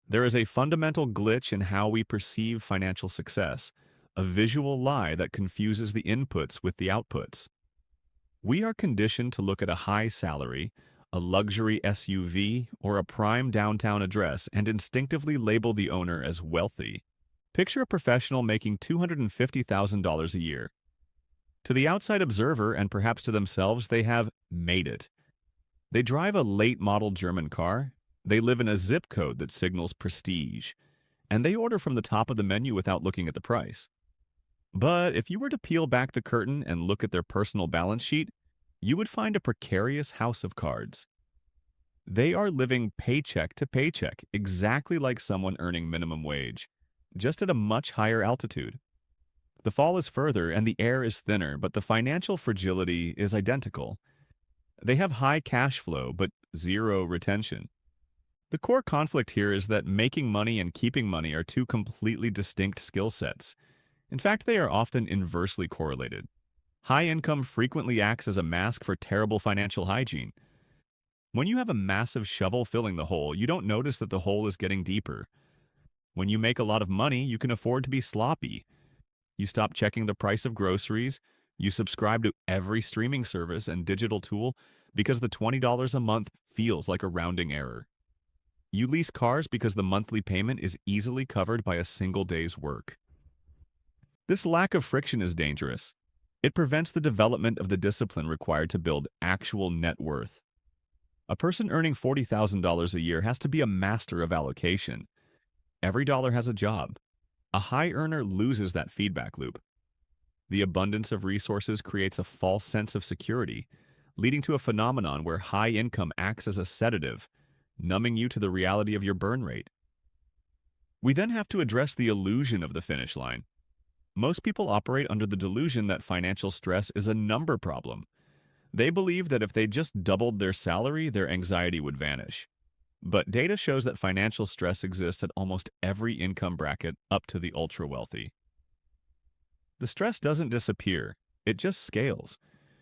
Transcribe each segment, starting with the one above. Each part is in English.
There is a fundamental glitch in how we perceive financial success, a visual lie that confuses the inputs with the outputs. We are conditioned to look at a high salary, a luxury SUV, or a prime downtown address and instinctively label the owner as wealthy. Picture a professional making $250,000 a year. To the outside observer and perhaps to themselves, they have made it. They drive a late model German car, they live in a zip code that signals prestige, and they order from the top of the menu without looking at the price. But if you were to peel back the curtain and look at their personal balance sheet, you would find a precarious house of cards. They are living paycheck to paycheck, exactly like someone earning minimum wage, just at a much higher altitude. The fall is further and the air is thinner, but the financial fragility is identical. They have high cash flow, but zero retention. The core conflict here is that making money and keeping money are two completely distinct skill sets. In fact, they are often inversely correlated. High income frequently acts as a mask for terrible financial hygiene. When you have a massive shovel filling the hole, you don't notice that the hole is getting deeper. When you make a lot of money, you can afford to be sloppy. You stop checking the price of groceries. You subscribe to every streaming service and digital tool because the $20 a month feels like a rounding error. You lease cars because the monthly payment is easily covered by a single day's work. This lack of friction is dangerous. It prevents the development of the discipline required to build actual net worth. A person earning $40,000 a year has to be a master of allocation. Every dollar has a job. A high earner loses that feedback loop. The abundance of resources creates a false sense of security, leading to a phenomenon where high income acts as a sedative, numbing you to the reality of your burn rate. We then have to address the illusion of the finish line. Most people operate under the delusion that financial stress is a number problem. They believe that if they just doubled their salary, their anxiety would vanish. But data shows that financial stress exists at almost every income bracket up to the ultra-wealthy. The stress doesn't disappear, it just scales.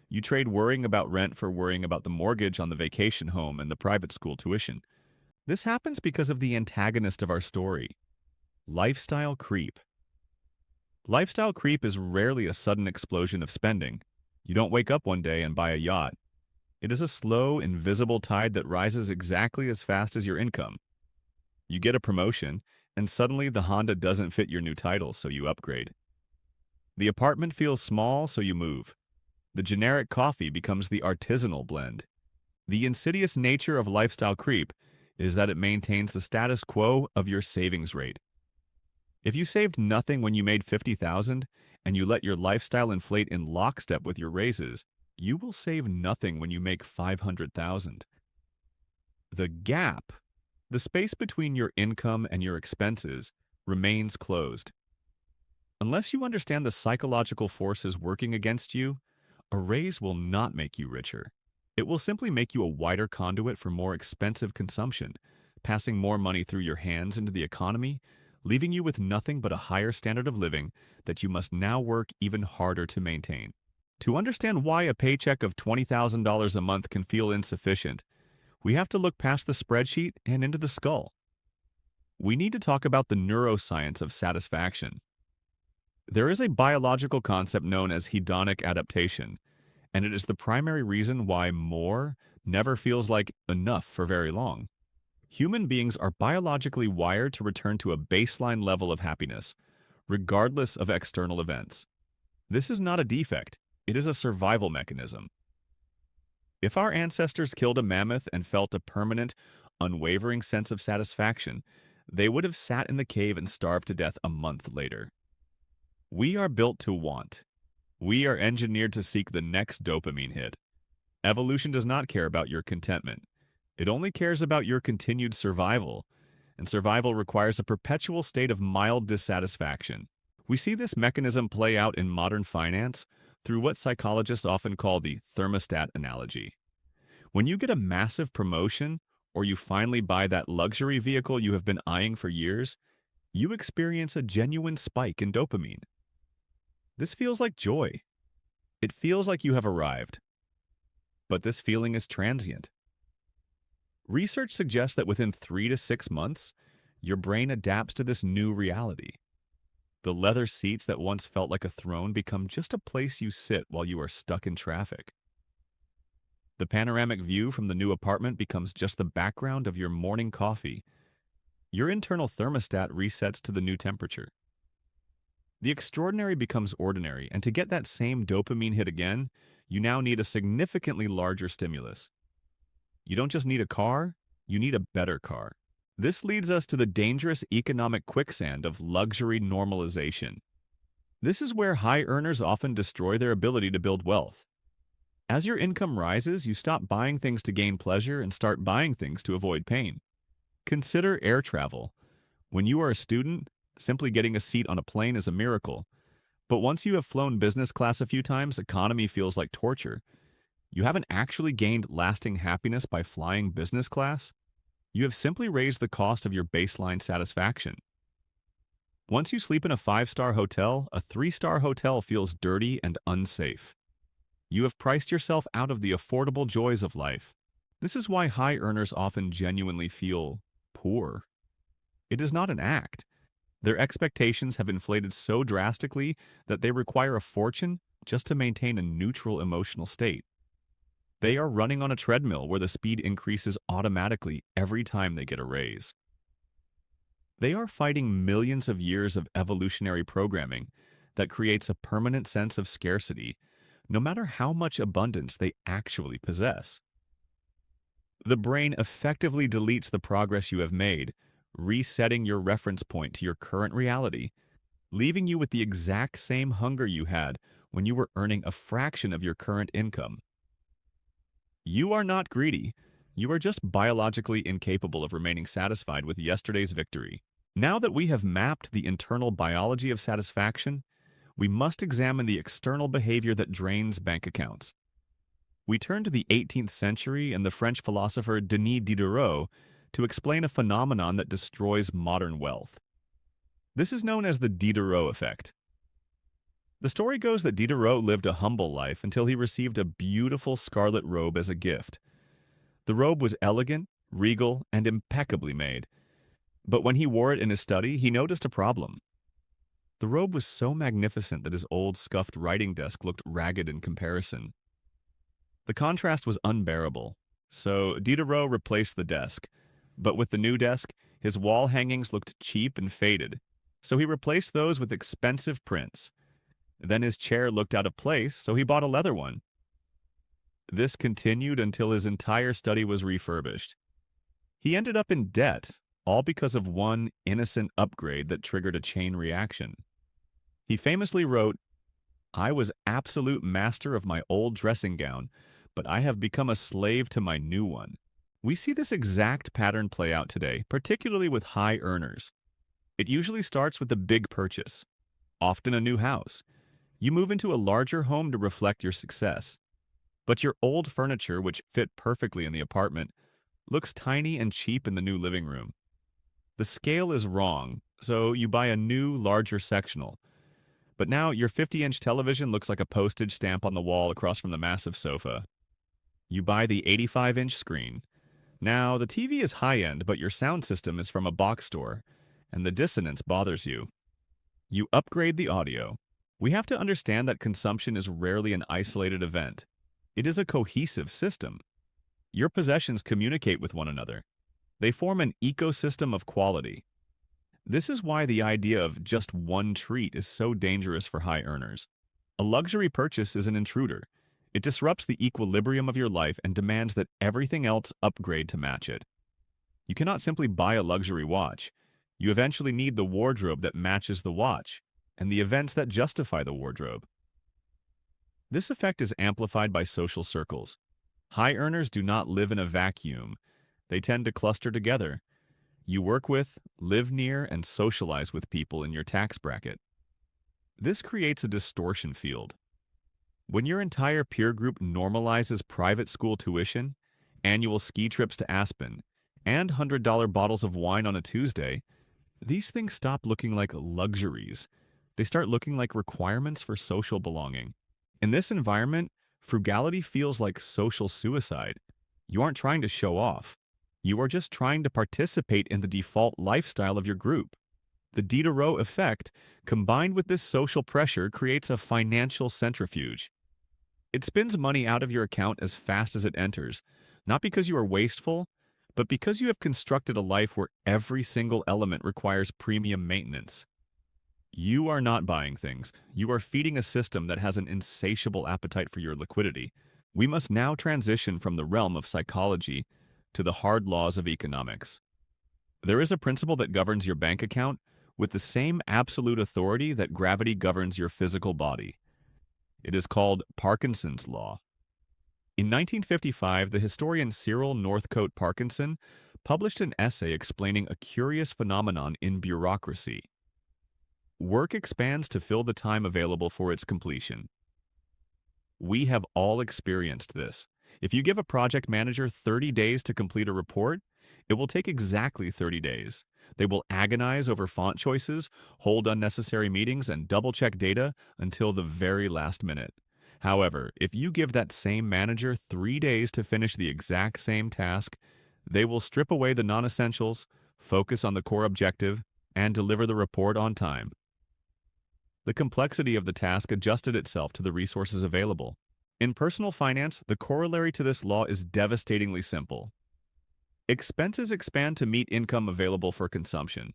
You trade worrying about rent for worrying about the mortgage on the vacation home and the private school tuition. This happens because of the antagonist of our story, lifestyle creep. Lifestyle creep is rarely a sudden explosion of spending. You don't wake up one day and buy a yacht. It is a slow, invisible tide that rises exactly as fast as your income. You get a promotion, and suddenly the Honda doesn't fit your new title, so you upgrade. The apartment feels small, so you move. The generic coffee becomes the artisanal blend. The insidious nature of lifestyle creep is that it maintains the status quo of your savings rate. If you saved nothing when you made $50,000 and you let your lifestyle inflate in lockstep with your raises, you will save nothing when you make $500,000. The gap, the space between your income and your expenses, remains closed. Unless you understand the psychological forces working against you, a raise will not make you richer. It will simply make you a wider conduit for more expensive consumption, passing more money through your hands into the economy, leaving you with nothing but a higher standard of living that you must now work even harder to maintain. To understand why a paycheck of $20,000 a month can feel insufficient, we have to look past the spreadsheet and into the skull. We need to talk about the neuroscience of satisfaction. There is a biological concept known as hedonic adaptation, and it is the primary reason why more never feels like enough for very long. Human beings are biologically wired to return to a baseline level of happiness, regardless of external events. This is not a defect, it is a survival mechanism. If our ancestors killed a mammoth and felt a permanent, unwavering sense of satisfaction, they would have sat in the cave and starved to death a month later. We are built to want. We are engineered to seek the next dopamine hit. Evolution does not care about your contentment. It only cares about your continued survival, and survival requires a perpetual state of mild dissatisfaction. We see this mechanism play out in modern finance through what psychologists often call the thermostat analogy. When you get a massive promotion, or you finally buy that luxury vehicle you have been eyeing for years, you experience a genuine spike in dopamine. This feels like joy. It feels like you have arrived. But this feeling is transient. Research suggests that within 3 to 6 months, Your brain adapts to this new reality. The leather seats that once felt like a throne become just a place you sit while you are stuck in traffic. The panoramic view from the new apartment becomes just the background of your morning coffee. Your internal thermostat resets to the new temperature. The extraordinary becomes ordinary, and to get that same dopamine hit again, you now need a significantly larger stimulus. You don't just need a car, you need a better car. This leads us to the dangerous economic quicksand of luxury normalization. This is where high earners often destroy their ability to build wealth. As your income rises, you stop buying things to gain pleasure and start buying things to avoid pain. Consider air travel. When you are a student, simply getting a seat on a plane is a miracle. But once you have flown business class a few times, economy feels like torture. You haven't actually gained lasting happiness by flying business class. You have simply raised the cost of your baseline satisfaction. Once you sleep in a 5-star hotel, a 3-star hotel feels dirty and unsafe. You have priced yourself out of the affordable joys of life. This is why high earners often genuinely feel poor. It is not an act. Their expectations have inflated so drastically that they require a fortune just to maintain a neutral emotional state. They are running on a treadmill where the speed increases automatically every time they get a raise. They are fighting millions of years of evolutionary programming that creates a permanent sense of scarcity, no matter how much abundance they actually possess. The brain effectively deletes the progress you have made, resetting your reference point to your current reality, leaving you with the exact same hunger you had when you were earning a fraction of your current income. You are not greedy. You are just biologically incapable of remaining satisfied with yesterday's victory. Now that we have mapped the internal biology of satisfaction, we must examine the external behavior that drains bank accounts. We turn to the 18th century and the French philosopher Denis Diderot to explain a phenomenon that destroys modern wealth. This is known as the Diderot effect. The story goes that Diderot lived a humble life until he received a beautiful scarlet robe as a gift. The robe was elegant, regal, and impeccably made. But when he wore it in his study, he noticed a problem. The robe was so magnificent that his old scuffed writing desk looked ragged in comparison. The contrast was unbearable, so Diderot replaced the desk. But with the new desk, his wall hangings looked cheap and faded, so he replaced those with expensive prints. Then his chair looked out of place, so he bought a leather one. This continued until his entire study was refurbished. He ended up in debt, all because of one innocent upgrade that triggered a chain reaction. He famously wrote, "I was absolute master of my old dressing gown, but I have become a slave to my new one." We see this exact pattern play out today, particularly with high earners. It usually starts with a big purchase, often a new house. You move into a larger home to reflect your success. But your old furniture, which fit perfectly in the apartment, looks tiny and cheap in the new living room. The scale is wrong, so you buy a new, larger sectional. But now your 50-inch television looks like a postage stamp on the wall across from the massive sofa. You buy the 85-inch screen. Now, the TV is high-end, but your sound system is from a box store, and the dissonance bothers you. You upgrade the audio. We have to understand that consumption is rarely an isolated event. It is a cohesive system. Your possessions communicate with one another. They form an ecosystem of quality. This is why the idea of just one treat is so dangerous for high earners. A luxury purchase is an intruder. It disrupts the equilibrium of your life and demands that everything else upgrade to match it. You cannot simply buy a luxury watch. You eventually need the wardrobe that matches the watch, and the events that justify the wardrobe. This effect is amplified by social circles. High earners do not live in a vacuum. They tend to cluster together. You work with, live near, and socialize with people in your tax bracket. This creates a distortion field. When your entire peer group normalizes private school tuition, annual ski trips to Aspen, and $100 bottles of wine on a Tuesday, these things stop looking like luxuries. They start looking like requirements for social belonging. In this environment, frugality feels like social suicide. You aren't trying to show off. You are just trying to participate in the default lifestyle of your group. The Diderot effect, combined with this social pressure, creates a financial centrifuge. It spins money out of your account as fast as it enters, not because you are wasteful, but because you have constructed a life where every single element requires premium maintenance. You are not buying things. You are feeding a system that has an insatiable appetite for your liquidity. We must now transition from the realm of psychology to the hard laws of economics. There is a principle that governs your bank account with the same absolute authority that gravity governs your physical body. It is called Parkinson's Law. In 1955, the historian Cyril Northcote Parkinson published an essay explaining a curious phenomenon in bureaucracy. Work expands to fill the time available for its completion. We have all experienced this. If you give a project manager 30 days to complete a report, it will take exactly 30 days. They will agonize over font choices, hold unnecessary meetings, and double-check data until the very last minute. However, if you give that same manager 3 days to finish the exact same task, they will strip away the non-essentials, focus on the core objective, and deliver the report on time. The complexity of the task adjusted itself to the resources available. In personal finance, the corollary to this law is devastatingly simple. Expenses expand to meet income available for consumption.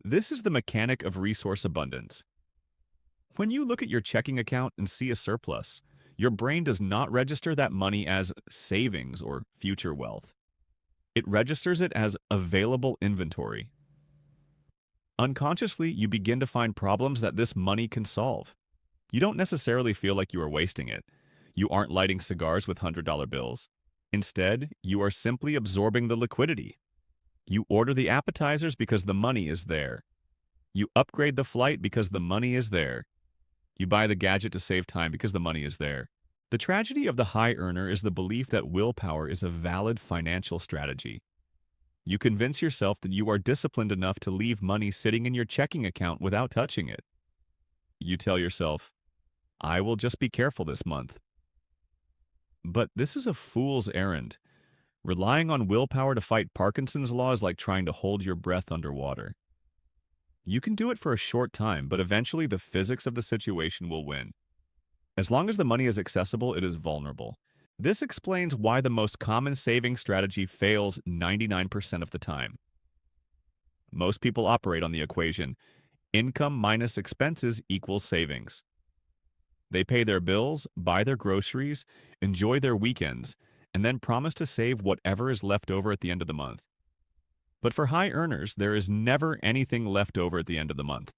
This is the mechanic of resource abundance. When you look at your checking account and see a surplus, your brain does not register that money as savings or future wealth. It registers it as available inventory. Unconsciously, you begin to find problems that this money can solve. You don't necessarily feel like you are wasting it. You aren't lighting cigars with $100 bills. Instead, you are simply absorbing the liquidity. You order the appetizers because the money is there. You upgrade the flight because the money is there. You buy the gadget to save time because the money is there. The tragedy of the high earner is the belief that willpower is a valid financial strategy. You convince yourself that you are disciplined enough to leave money sitting in your checking account without touching it. You tell yourself, I will just be careful this month. But this is a fool's errand. Relying on willpower to fight Parkinson's law is like trying to hold your breath underwater. You can do it for a short time, but eventually the physics of the situation will win. As long as the money is accessible, it is vulnerable. This explains why the most common saving strategy fails 99% of the time. Most people operate on the equation, income minus expenses equals savings. They pay their bills, buy their groceries, enjoy their weekends, and then promise to save whatever is left over at the end of the month. But for high earners, there is never anything left over at the end of the month.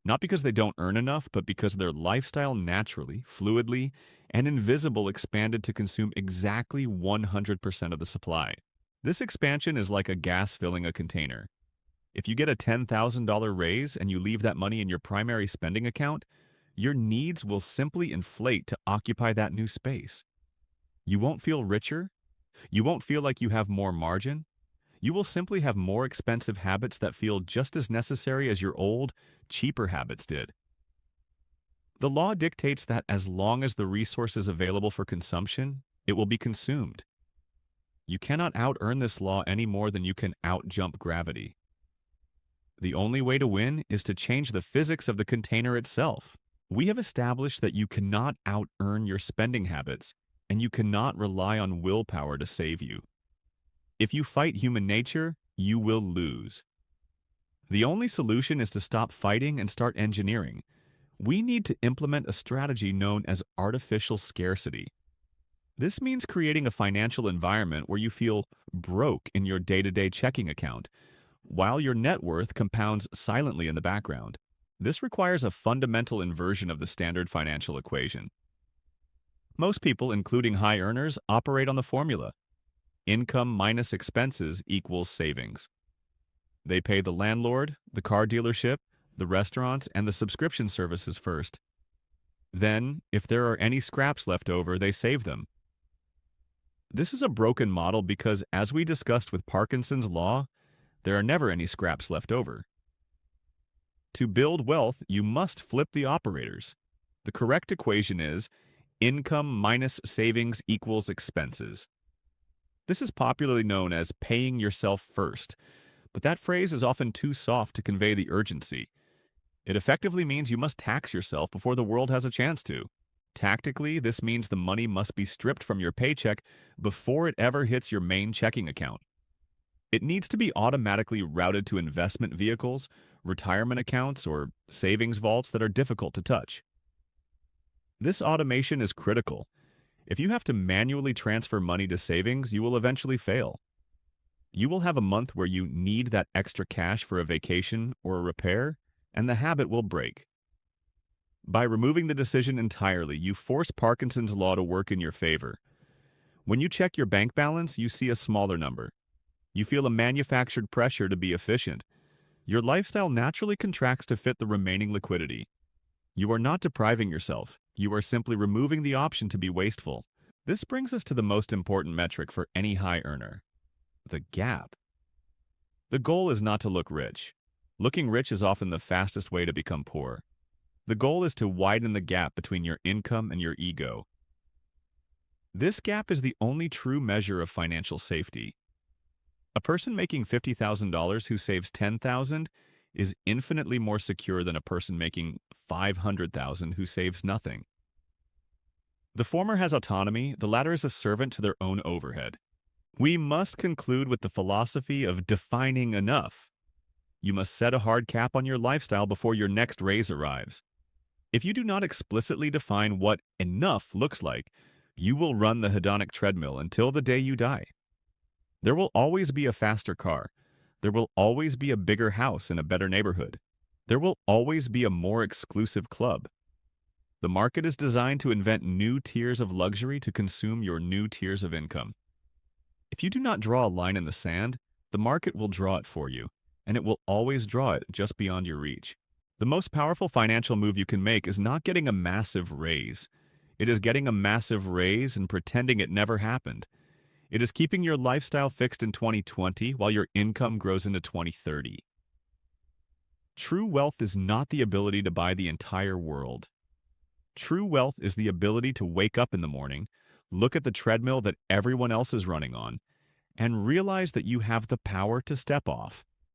Not because they don't earn enough, but because their lifestyle naturally, fluidly, and invisible expanded to consume exactly 100% of the supply. This expansion is like a gas filling a container. If you get a $10,000 raise and you leave that money in your primary spending account, your needs will simply inflate to occupy that new space. You won't feel richer. You won't feel like you have more margin. You will simply have more expensive habits that feel just as necessary as your old, cheaper habits did. The law dictates that as long as the resource is available for consumption, it will be consumed. You cannot out-earn this law any more than you can out-jump gravity. The only way to win is to change the physics of the container itself. We have established that you cannot out-earn your spending habits, and you cannot rely on willpower to save you. If you fight human nature, you will lose. The only solution is to stop fighting and start engineering. We need to implement a strategy known as artificial scarcity. This means creating a financial environment where you feel broke in your day-to-day checking account, while your net worth compounds silently in the background. This requires a fundamental inversion of the standard financial equation. Most people, including high earners, operate on the formula. Income minus expenses equals savings. They pay the landlord, the car dealership, the restaurants, and the subscription services first. Then, if there are any scraps left over, they save them. This is a broken model because, as we discussed with Parkinson's law, there are never any scraps left over. To build wealth, you must flip the operators. The correct equation is income minus savings equals expenses. This is popularly known as paying yourself first, but that phrase is often too soft to convey the urgency. It effectively means you must tax yourself before the world has a chance to. Tactically, this means the money must be stripped from your paycheck before it ever hits your main checking account. It needs to be automatically routed to investment vehicles, retirement accounts, or savings vaults that are difficult to touch. This automation is critical. If you have to manually transfer money to savings, you will eventually fail. You will have a month where you need that extra cash for a vacation or a repair, and the habit will break. By removing the decision entirely, you force Parkinson's law to work in your favor. When you check your bank balance, you see a smaller number. You feel a manufactured pressure to be efficient. Your lifestyle naturally contracts to fit the remaining liquidity. You are not depriving yourself. You are simply removing the option to be wasteful. This brings us to the most important metric for any high earner: the gap. The goal is not to look rich. Looking rich is often the fastest way to become poor. The goal is to widen the gap between your income and your ego. This gap is the only true measure of financial safety. A person making $50,000 who saves $10,000 is infinitely more secure than a person making $500,000 who saves nothing. The former has autonomy, the latter is a servant to their own overhead. We must conclude with the philosophy of defining enough. You must set a hard cap on your lifestyle before your next raise arrives. If you do not explicitly define what enough looks like, you will run the hedonic treadmill until the day you die. There will always be a faster car. There will always be a bigger house in a better neighborhood. There will always be a more exclusive club. The market is designed to invent new tiers of luxury to consume your new tiers of income. If you do not draw a line in the sand, the market will draw it for you, and it will always draw it just beyond your reach. The most powerful financial move you can make is not getting a massive raise. It is getting a massive raise and pretending it never happened. It is keeping your lifestyle fixed in 2020 while your income grows into 2030. True wealth is not the ability to buy the entire world. True wealth is the ability to wake up in the morning, look at the treadmill that everyone else is running on, and realize that you have the power to step off.